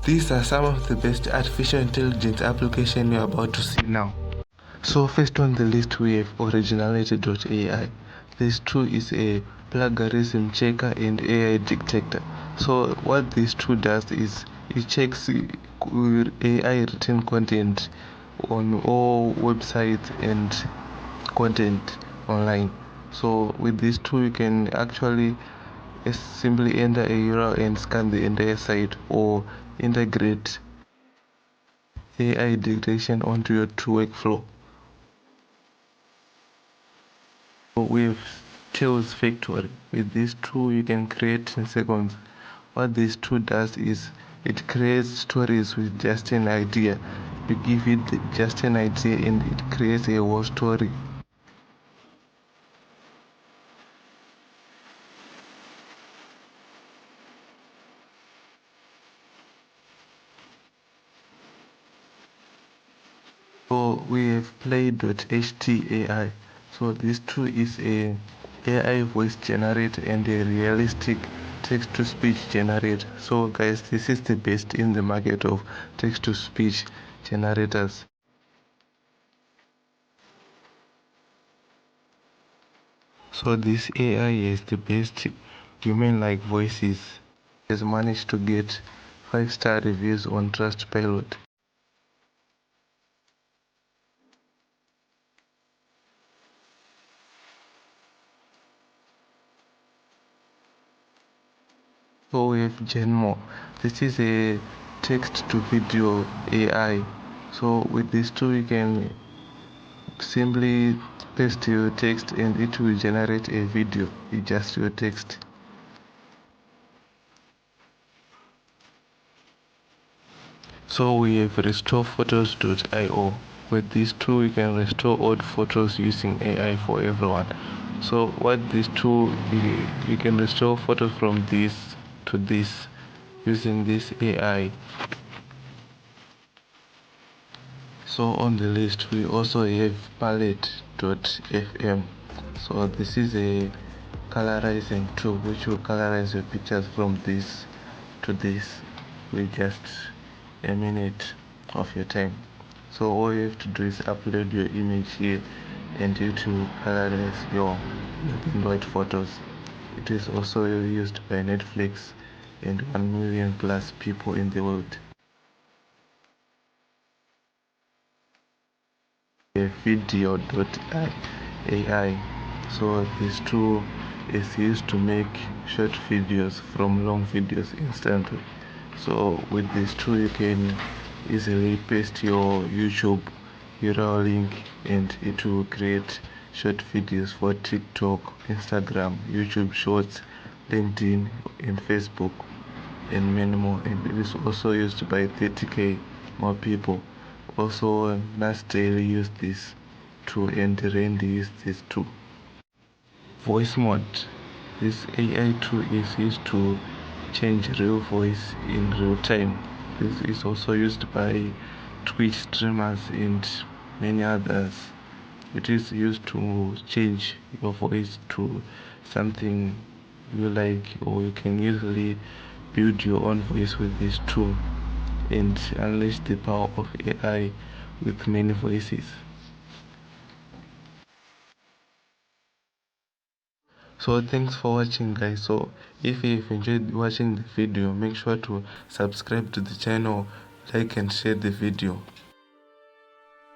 These are some of the best artificial intelligence applications you're about to see now. So first on the list we have Originality.ai. This tool is a plagiarism checker and AI detector. So what this tool does is it checks AI written content on all websites and content online. So with this tool you can actually simply enter a URL and scan the entire site, or integrate AI dictation onto your tool workflow. With Tools Factory, with this tool you can create in seconds. What this tool does is it creates stories with just an idea. You give it just an idea and it creates a whole story. So we have Play.ht AI. So this tool is a AI voice generator and a realistic text-to-speech generator. So guys, this is the best in the market of text-to-speech generators. So this AI is the best human-like voices. Has managed to get 5-star reviews on Trustpilot. So we have Genmo. This is a text to video AI. So with this tool you can simply paste your text and it will generate a video with just your text. So we have restore photos.io. With this tool you can restore old photos using AI for everyone. So what this tool, you can restore photos from this to this using this AI. So on the list we also have palette.fm. So this is a colorizing tool which will colorize your pictures from this to this with just a minute of your time. So all you have to do is upload your image here and it will colorize your black and white photos. It is also used by Netflix and 1 million plus people in the world. Vidyo.ai. So this tool is used to make short videos from long videos instantly. So with this tool you can easily paste your YouTube URL link and it will create short videos for TikTok, Instagram, YouTube Shorts, LinkedIn and Facebook and many more. And it is also used by 30k more people. Also, Nas Daily use this tool and Randy use this too. Voice mode. This AI tool is used to change real voice in real time. This is also used by Twitch streamers and many others. It is used to change your voice to something you like, or you can easily build your own voice with this tool and unleash the power of AI with many voices. So thanks for watching guys. So if you've enjoyed watching the video, make sure to subscribe to the channel, like and share the video.